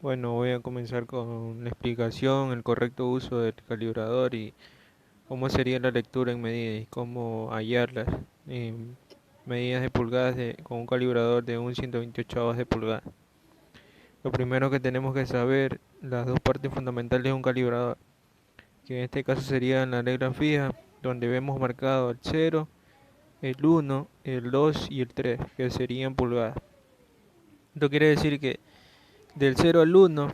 Bueno, voy a comenzar con la explicación, el correcto uso del calibrador y cómo sería la lectura en medidas y cómo hallarlas en medidas de pulgadas con un calibrador de un 128 de pulgada. Lo primero que tenemos que saber, las dos partes fundamentales de un calibrador, que en este caso serían la regla fija, donde vemos marcado el 0, el 1, el 2 y el 3, que serían pulgadas. Esto quiere decir que del 0 al 1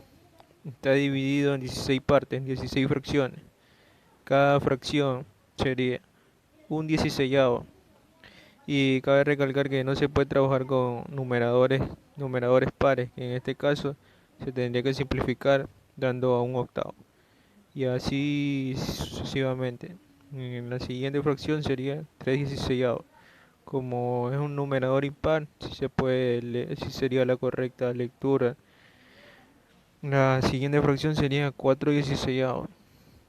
está dividido en 16 partes, en 16 fracciones. Cada fracción sería un 16avo. Y cabe recalcar que no se puede trabajar con numeradores pares, que en este caso se tendría que simplificar dando a un octavo. Y así sucesivamente. En la siguiente fracción sería 3 16avos. Como es un numerador impar, si sería la correcta lectura. La siguiente fracción sería 4 16avos.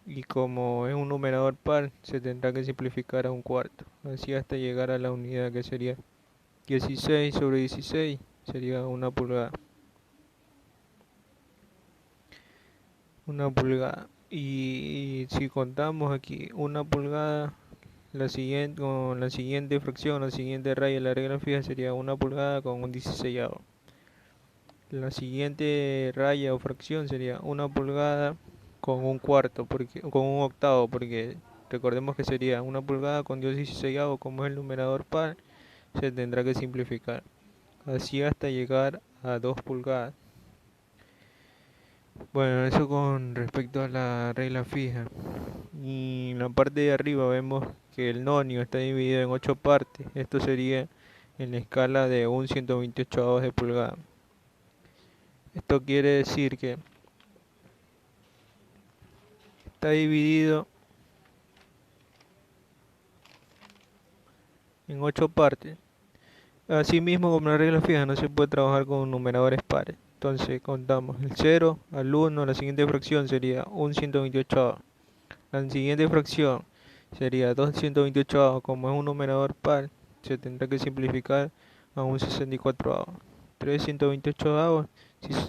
Y como es un numerador par, se tendrá que simplificar a un cuarto, así hasta llegar a la unidad que sería 16 sobre 16, sería una pulgada. Una pulgada. Y si contamos aquí una pulgada, con la siguiente fracción, la siguiente raya de la regla fija sería una pulgada con un 16avo. La siguiente raya o fracción sería una pulgada con un cuarto, con un octavo, porque recordemos que sería una pulgada con 16avos, como es el numerador par, se tendrá que simplificar, así hasta llegar a 2 pulgadas. Bueno, eso con respecto a la regla fija. Y en la parte de arriba vemos que el nonio está dividido en 8 partes. Esto sería en la escala de un 128 de pulgada. Esto quiere decir que está dividido en 8 partes. Asimismo, como la regla fija, no se puede trabajar con numeradores pares. Entonces contamos el 0 al 1, la siguiente fracción sería un 128. La siguiente fracción sería 2 128. Como es un numerador par, se tendrá que simplificar a un 64. 3 128,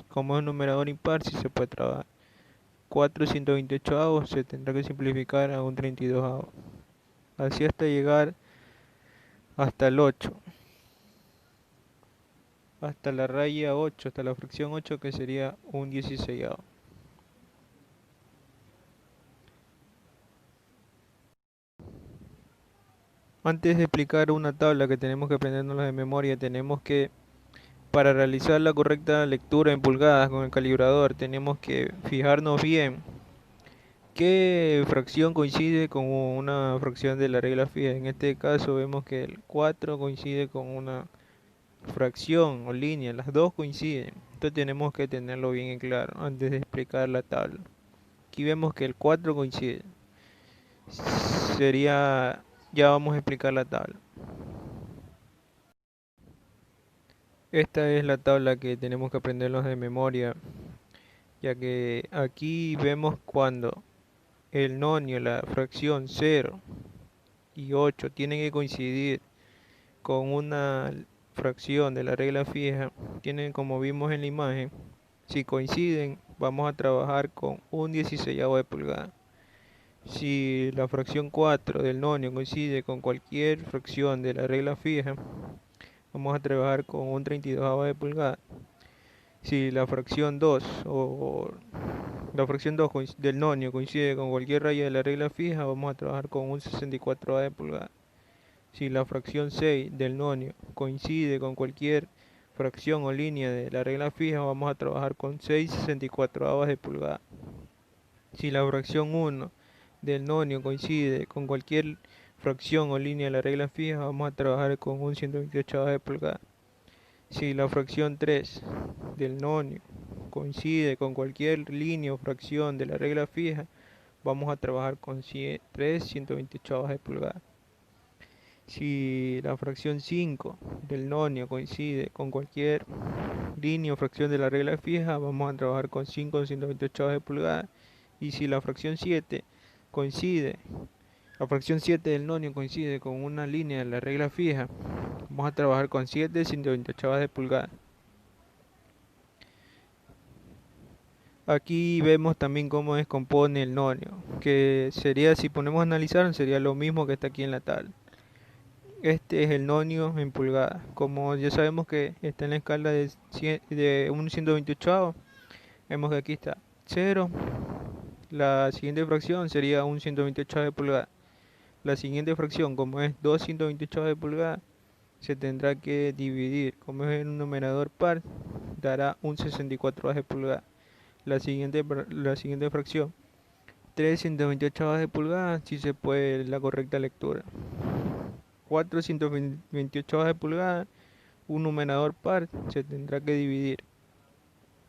como es un numerador impar, si se puede trabajar. 4 128 se tendrá que simplificar a un 32. Así hasta llegar hasta el 8. Hasta la raya 8, hasta la fracción 8, que sería un 16avo. Antes de explicar una tabla que tenemos que aprendernos de memoria, tenemos que, para realizar la correcta lectura en pulgadas con el calibrador, tenemos que fijarnos bien qué fracción coincide con una fracción de la regla fija. En este caso vemos que el 4 coincide con una fracción o línea, las dos coinciden. Esto tenemos que tenerlo bien en claro antes de explicar la tabla. Aquí vemos que el 4 coincide. Sería, ya vamos a explicar la tabla. Esta es la tabla que tenemos que aprendernos de memoria, ya que aquí vemos cuando el nonio, la fracción 0 y 8 tienen que coincidir con una fracción de la regla fija, tienen, como vimos en la imagen, si coinciden vamos a trabajar con un 16avo de pulgada. Si la fracción 4 del nonio coincide con cualquier fracción de la regla fija, vamos a trabajar con un 32avo de pulgada. Si la fracción 2 o la fracción 2 del nonio coincide con cualquier raya de la regla fija, vamos a trabajar con un 64 de pulgada. Si la fracción 6 del nonio coincide con cualquier fracción o línea de la regla fija, vamos a trabajar con 6 64 de pulgada. Si la fracción 1 del nonio coincide con cualquier fracción o línea de la regla fija, vamos a trabajar con un 128 de pulgada. Si la fracción 3 del nonio coincide con cualquier línea o fracción de la regla fija, vamos a trabajar con 3 128 de pulgada. Si la fracción 5 del nonio coincide con cualquier línea o fracción de la regla fija, vamos a trabajar con 5 128 de pulgada. Y si la fracción 7 coincide, la fracción 7 del nonio coincide con una línea de la regla fija, vamos a trabajar con 7 128 de pulgada. Aquí vemos también cómo descompone el nonio, que sería, si ponemos a analizar, sería lo mismo que está aquí en la tabla. Este es el nonio en pulgadas. Como ya sabemos que está en la escala de un 128, vemos que aquí está 0. La siguiente fracción sería un 128 de pulgada. La siguiente fracción, como es 2 128 de pulgada, se tendrá que dividir. Como es un numerador par, dará un 64 de pulgada. La siguiente fracción, 3 128 de pulgada, si se puede la correcta lectura. 4 128 de pulgada, un numerador par, se tendrá que dividir.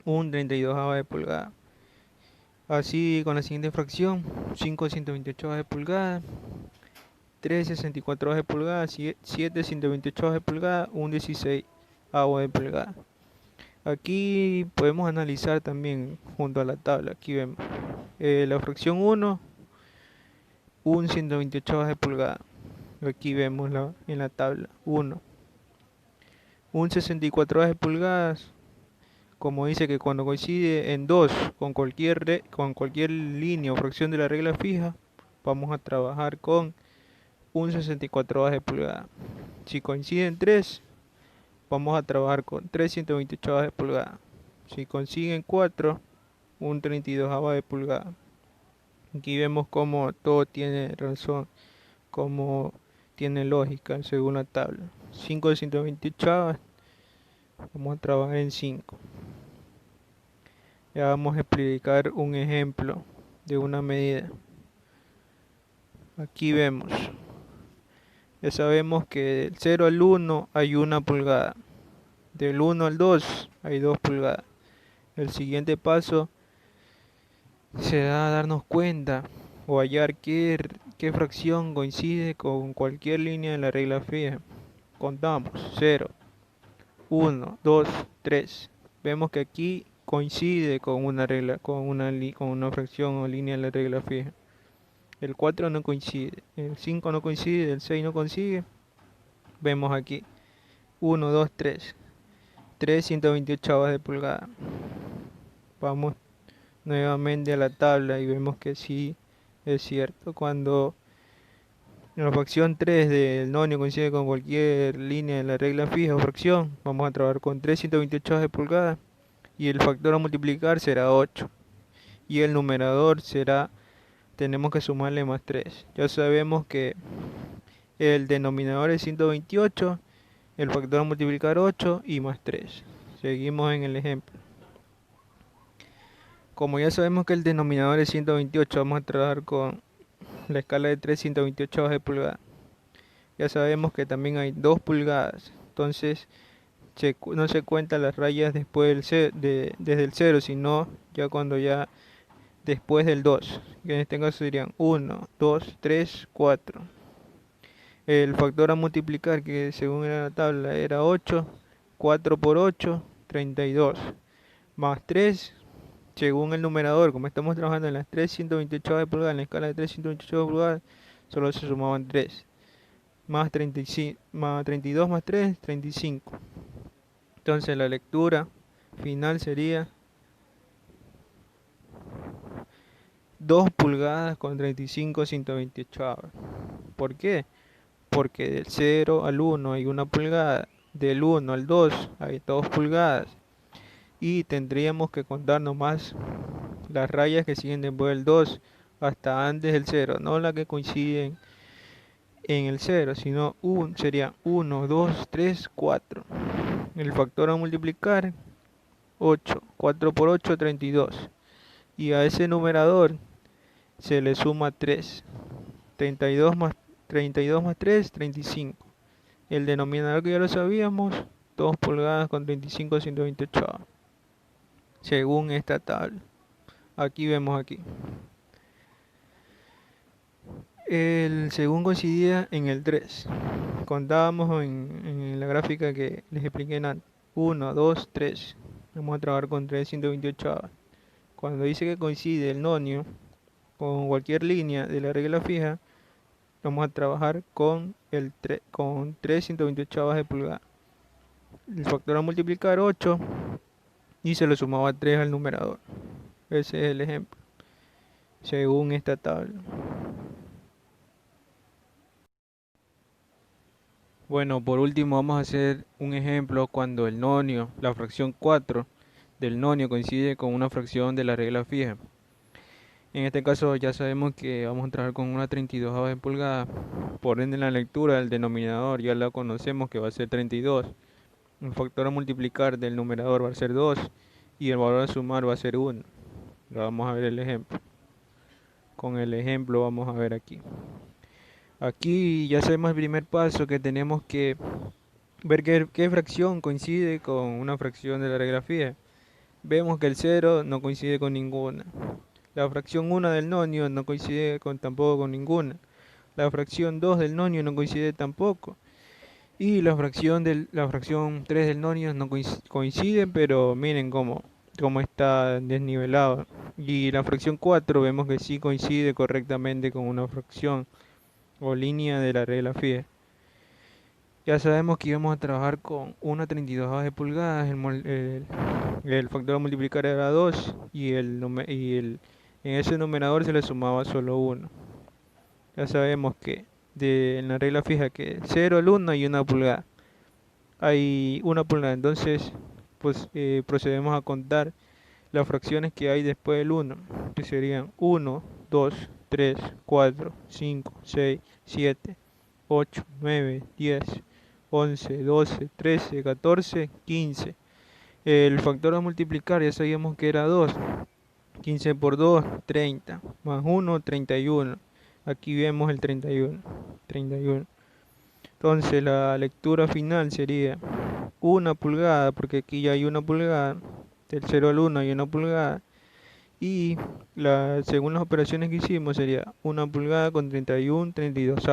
Un 32 de pulgada. Así con la siguiente fracción, 5 128 de pulgada, 3 64 de pulgada, 7 128 de pulgada, un 16 de pulgada. Aquí podemos analizar también junto a la tabla. Aquí vemos la fracción 1, un 128 de pulgada. Aquí vemos en la tabla 1. Un 64 de pulgadas, como dice que cuando coincide en 2 con cualquier línea o fracción de la regla fija, vamos a trabajar con un 64 de pulgada. Si coinciden 3, vamos a trabajar con 3 128 de pulgada. Si consiguen 4, un 32 de pulgada. Aquí vemos cómo todo tiene razón, cómo tiene lógica según la tabla. 5 de 128, vamos a trabajar en 5. Ya vamos a explicar un ejemplo de una medida. Aquí vemos, ya sabemos que del 0 al 1 hay 1 pulgada. Del 1 al 2 hay 2 pulgadas. El siguiente paso será darnos cuenta o hallar qué fracción coincide con cualquier línea de la regla fija. Contamos 0, 1, 2, 3. Vemos que aquí coincide con una regla, con una fracción o línea de la regla fija. El 4 no coincide, el 5 no coincide, el 6 no coincide. Vemos aquí 1, 2, 3. 3 128 de pulgada. Vamos nuevamente a la tabla y vemos que sí es cierto. Cuando la fracción 3 del nonio coincide con cualquier línea de la regla fija o fracción, vamos a trabajar con 3 128 de pulgada y el factor a multiplicar será 8. Y el numerador será, tenemos que sumarle más 3. Ya sabemos que el denominador es 128, el factor a multiplicar 8 y más 3. Seguimos en el ejemplo. Como ya sabemos que el denominador es 128, vamos a trabajar con la escala de 3 128 de pulgada. Ya sabemos que también hay 2 pulgadas, entonces no se cuentan las rayas después desde el 0, sino ya cuando ya después del 2, que en este caso serían 1, 2, 3, 4. El factor a multiplicar, que según era la tabla era 8, 4 por 8, 32, más 3, según el numerador, como estamos trabajando en las 3 128 de pulgadas, en la escala de 3 128 de pulgadas, solo se sumaban 3, más 35, más 32 más 3, 35. Entonces la lectura final sería 2 pulgadas con 35 128. ¿Por qué? Porque del 0 al 1 hay 1 pulgada, del 1 al 2 hay 2 pulgadas y tendríamos que contar nomás las rayas que siguen después del 2 hasta antes del 0, no las que coinciden en el 0, sino sería 1, 2, 3, 4. El factor a multiplicar 8, 4 por 8, 32. Y a ese numerador se le suma 3. 32 más 3, 35. El denominador que ya lo sabíamos, 2 pulgadas con 35 128. Según esta tabla. Aquí vemos aquí. El segundo coincidía en el 3. Contábamos en la gráfica que les expliqué antes. 1, 2, 3. Vamos a trabajar con 3 128. Cuando dice que coincide el nonio con cualquier línea de la regla fija, vamos a trabajar con 3 128 de pulgada. El factor a multiplicar 8 y se le sumaba 3 al numerador. Ese es el ejemplo, según esta tabla. Bueno, por último vamos a hacer un ejemplo cuando el nonio, la fracción 4 del nonio coincide con una fracción de la regla fija. En este caso ya sabemos que vamos a trabajar con una 32 de pulgada. Por ende, en la lectura del denominador ya la conocemos que va a ser 32. El factor a multiplicar del numerador va a ser 2 y el valor a sumar va a ser 1. Ahora vamos a ver el ejemplo. Con el ejemplo vamos a ver aquí. Aquí ya sabemos el primer paso, que tenemos que ver qué fracción coincide con una fracción de la regla fija. Vemos que el 0 no coincide con ninguna. La fracción 1 del nonio no coincide tampoco con ninguna. La fracción 2 del nonio no coincide tampoco. Y la fracción 3 del nonio no coincide, pero miren cómo está desnivelado. Y la fracción 4 vemos que sí coincide correctamente con una fracción o línea de la regla fija. Ya sabemos que íbamos a trabajar con una 32 de pulgadas, el factor a multiplicar era 2 y en ese numerador se le sumaba solo 1. Ya sabemos que en la regla fija que 0, el 1 y 1 pulgada. Hay 1 pulgada, entonces pues procedemos a contar las fracciones que hay después del 1, que serían 1, 2, 3, 4, 5, 6, 7, 8, 9, 10, 11, 12, 13, 14, 15. El factor a multiplicar ya sabíamos que era 2. 15 por 2, 30. Más 1, 31. Aquí vemos el 31. 31. Entonces la lectura final sería 1 pulgada, porque aquí ya hay 1 pulgada. Del 0 al 1 hay 1 pulgada. Y según las operaciones que hicimos sería 1 pulgada con 31 32.